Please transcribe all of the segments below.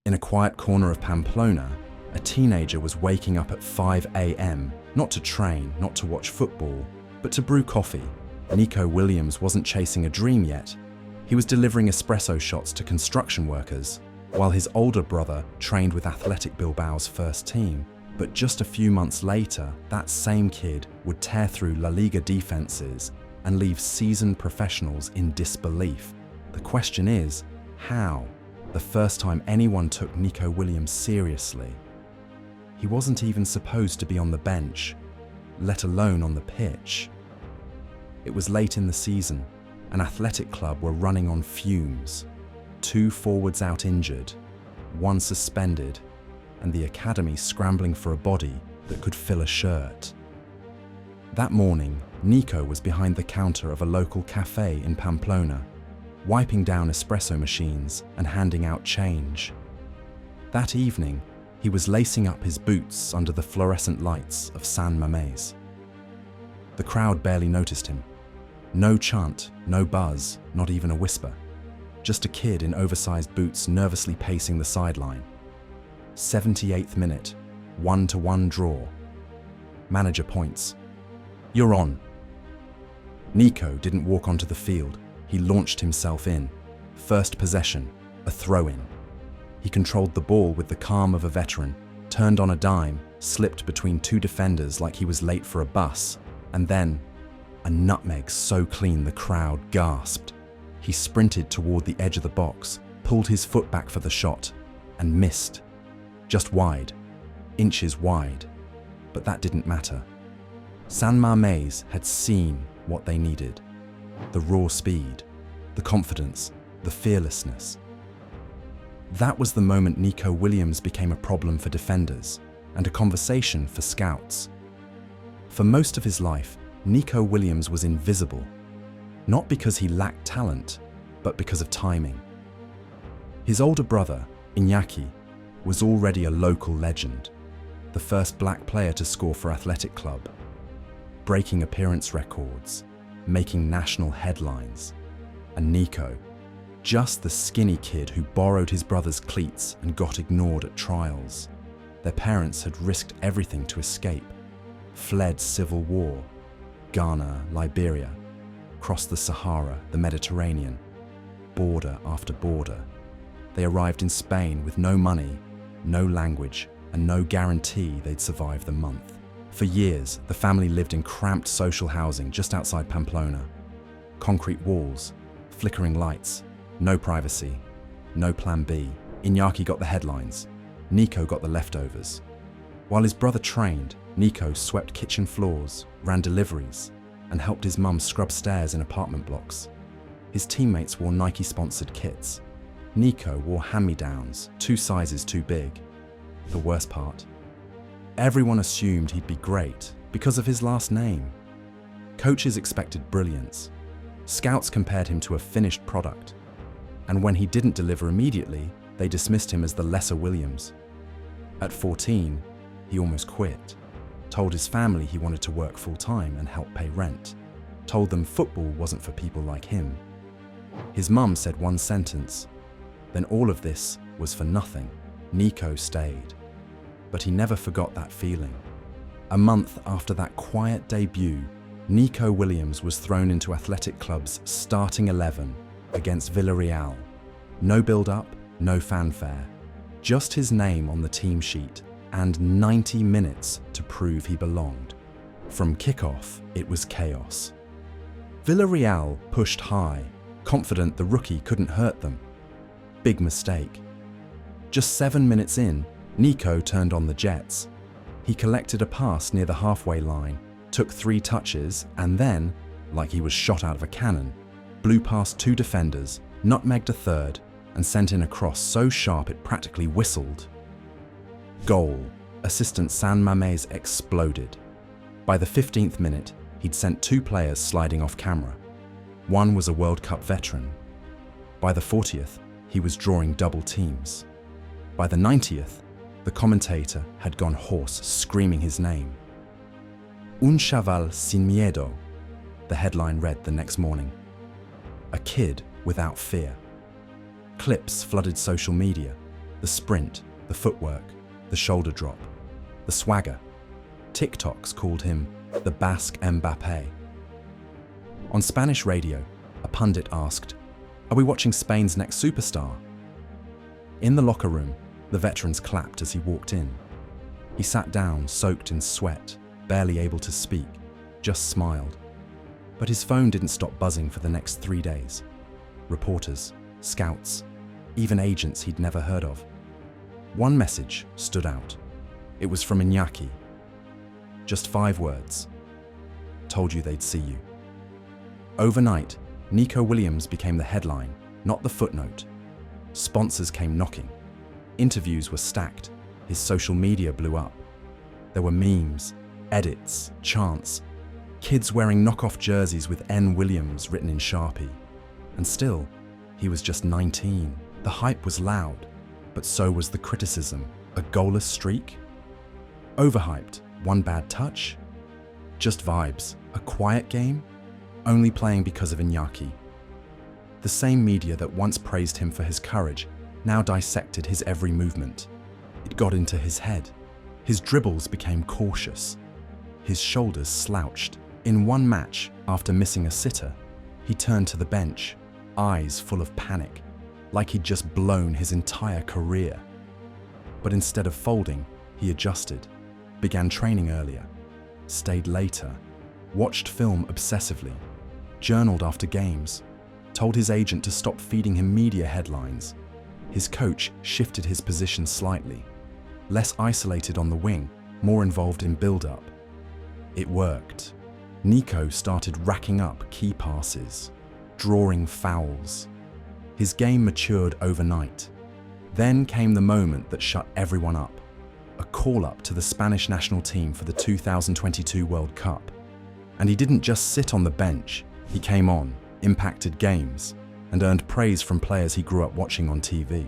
In a quiet corner of Pamplona, a teenager was waking up at 5 a.m, not to train, not to watch football, but to brew coffee. Nico Williams wasn't chasing a dream yet. He was delivering espresso shots to construction workers, while his older brother trained with Athletic Bilbao's first team. But just a few months later, that same kid would tear through La Liga defenses and leave seasoned professionals in disbelief. The question is, how? The first time anyone took Nico Williams seriously. He wasn't even supposed to be on the bench, let alone on the pitch. It was late in the season. An athletic club were running on fumes. 2 forwards out injured, 1 suspended, and the academy scrambling for a body that could fill a shirt. That morning, Nico was behind the counter of a local cafe in Pamplona, wiping down espresso machines and handing out change. That evening, he was lacing up his boots under the fluorescent lights of San Mamés. The crowd barely noticed him. No chant, no buzz, not even a whisper. Just a kid in oversized boots nervously pacing the sideline. 78th minute, 1-1 draw. Manager points. "You're on." Nico didn't walk onto the field. He launched himself in. First possession, a throw-in. He controlled the ball with the calm of a veteran, turned on a dime, slipped between 2 defenders like he was late for a bus, and then a nutmeg so clean the crowd gasped. He sprinted toward the edge of the box, pulled his foot back for the shot, and missed. Just wide, inches wide, but that didn't matter. San Mamés had seen what they needed. The raw speed, the confidence, the fearlessness. That was the moment Nico Williams became a problem for defenders and a conversation for scouts. For most of his life, Nico Williams was invisible, not because he lacked talent, but because of timing. His older brother, Iñaki, was already a local legend, the first black player to score for Athletic Club, breaking appearance records, making national headlines. And Nico, just the skinny kid who borrowed his brother's cleats and got ignored at trials. Their parents had risked everything to escape, fled civil war, Ghana, Liberia, crossed the Sahara, the Mediterranean, border after border. They arrived in Spain with no money, no language, and no guarantee they'd survive the month. For years, the family lived in cramped social housing just outside Pamplona. Concrete walls, flickering lights, no privacy, no plan B. Iñaki got the headlines, Nico got the leftovers. While his brother trained, Nico swept kitchen floors, ran deliveries, and helped his mum scrub stairs in apartment blocks. His teammates wore Nike-sponsored kits. Nico wore hand-me-downs, 2 sizes too big. The worst part, everyone assumed he'd be great because of his last name. Coaches expected brilliance. Scouts compared him to a finished product. And when he didn't deliver immediately, they dismissed him as the lesser Williams. At 14, he almost quit. Told his family he wanted to work full-time and help pay rent. Told them football wasn't for people like him. His mum said one sentence. Then all of this was for nothing. Nico stayed. But he never forgot that feeling. A month after that quiet debut, Nico Williams was thrown into Athletic Club's starting 11 against Villarreal. No build-up, no fanfare. Just his name on the team sheet and 90 minutes to prove he belonged. From kickoff, it was chaos. Villarreal pushed high, confident the rookie couldn't hurt them. Big mistake. Just 7 minutes in, Nico turned on the jets. He collected a pass near the halfway line, took 3 touches, and then, like he was shot out of a cannon, blew past 2 defenders, nutmegged a third, and sent in a cross so sharp it practically whistled. Goal. Assistant San Mamés exploded. By the 15th minute, he'd sent 2 players sliding off camera. One was a World Cup veteran. By the 40th, he was drawing double teams. By the 90th, the commentator had gone hoarse, screaming his name. Un chaval sin miedo, the headline read the next morning. A kid without fear. Clips flooded social media. The sprint, the footwork, the shoulder drop, the swagger. TikToks called him the Basque Mbappé. On Spanish radio, a pundit asked, "Are we watching Spain's next superstar?" In the locker room, the veterans clapped as he walked in. He sat down, soaked in sweat, barely able to speak, just smiled. But his phone didn't stop buzzing for the next 3 days. Reporters, scouts, even agents he'd never heard of. One message stood out. It was from Iñaki. Just 5 words. Told you they'd see you. Overnight, Nico Williams became the headline, not the footnote. Sponsors came knocking. Interviews were stacked. His social media blew up. There were memes, edits, chants, kids wearing knockoff jerseys with N. Williams written in Sharpie. And still, he was just 19. The hype was loud, but so was the criticism. A goalless streak? Overhyped, one bad touch? Just vibes, a quiet game? Only playing because of Iñaki. The same media that once praised him for his courage now dissected his every movement. It got into his head. His dribbles became cautious. His shoulders slouched. In one match, after missing a sitter, he turned to the bench, eyes full of panic, like he'd just blown his entire career. But instead of folding, he adjusted, began training earlier, stayed later, watched film obsessively, journaled after games, told his agent to stop feeding him media headlines. His coach shifted his position slightly, less isolated on the wing, more involved in build-up. It worked. Nico started racking up key passes, drawing fouls. His game matured overnight. Then came the moment that shut everyone up, a call-up to the Spanish national team for the 2022 World Cup. And he didn't just sit on the bench, he came on, impacted games, and earned praise from players he grew up watching on TV.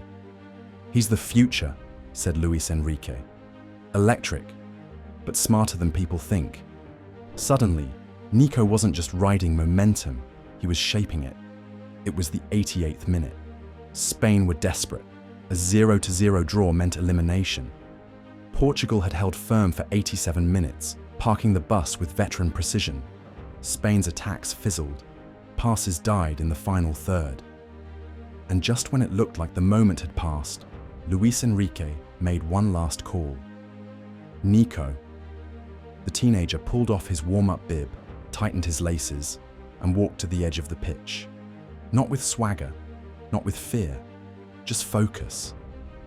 "He's the future," said Luis Enrique. "Electric, but smarter than people think." Suddenly, Nico wasn't just riding momentum, he was shaping it. It was the 88th minute. Spain were desperate. A 0-0 draw meant elimination. Portugal had held firm for 87 minutes, parking the bus with veteran precision. Spain's attacks fizzled. Passes died in the final third. And just when it looked like the moment had passed, Luis Enrique made one last call. Nico. The teenager pulled off his warm-up bib, tightened his laces, and walked to the edge of the pitch. Not with swagger, not with fear, just focus.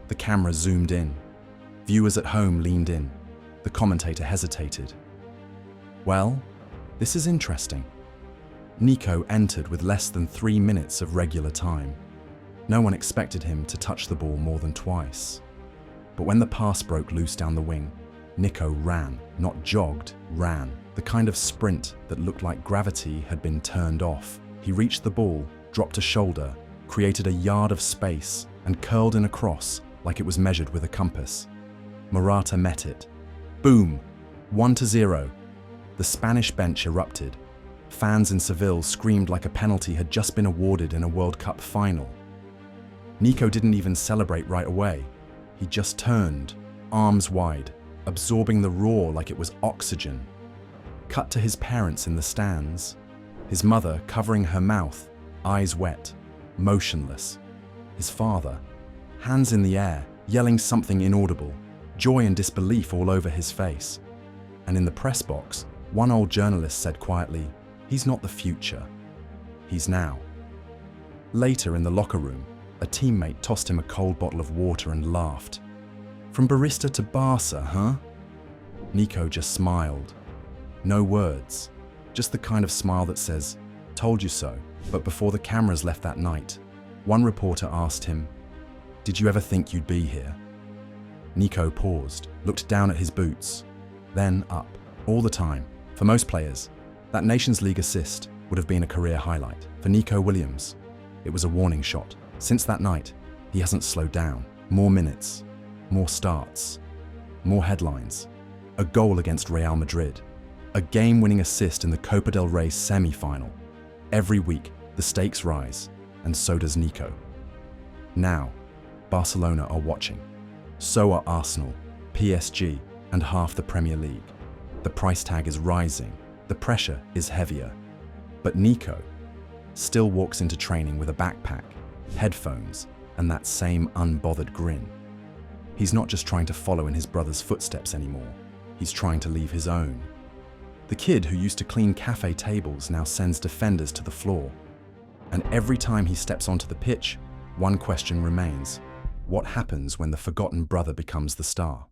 The camera zoomed in. Viewers at home leaned in. The commentator hesitated. "Well, this is interesting." Nico entered with less than 3 minutes of regular time. No one expected him to touch the ball more than twice. But when the pass broke loose down the wing, Nico ran, not jogged, ran. The kind of sprint that looked like gravity had been turned off. He reached the ball, dropped a shoulder, created a yard of space, and curled in a cross like it was measured with a compass. Morata met it. Boom! 1-0. The Spanish bench erupted. Fans in Seville screamed like a penalty had just been awarded in a World Cup final. Nico didn't even celebrate right away. He just turned, arms wide, absorbing the roar like it was oxygen. Cut to his parents in the stands. His mother covering her mouth, eyes wet, motionless. His father, hands in the air, yelling something inaudible, joy and disbelief all over his face. And in the press box, one old journalist said quietly, "He's not the future. He's now." Later in the locker room, a teammate tossed him a cold bottle of water and laughed. "From Barista to Barca, huh?" Nico just smiled. No words, just the kind of smile that says, "Told you so." But before the cameras left that night, one reporter asked him, "Did you ever think you'd be here?" Nico paused, looked down at his boots, then up, all the time. For most players, that Nations League assist would have been a career highlight. For Nico Williams, it was a warning shot. Since that night, he hasn't slowed down. More minutes, more starts, more headlines. A goal against Real Madrid. A game-winning assist in the Copa del Rey semi-final. Every week, the stakes rise, and so does Nico. Now, Barcelona are watching. So are Arsenal, PSG, and half the Premier League. The price tag is rising, the pressure is heavier. But Nico still walks into training with a backpack, headphones, and that same unbothered grin. He's not just trying to follow in his brother's footsteps anymore, he's trying to leave his own. The kid who used to clean cafe tables now sends defenders to the floor. And every time he steps onto the pitch, one question remains: what happens when the forgotten brother becomes the star?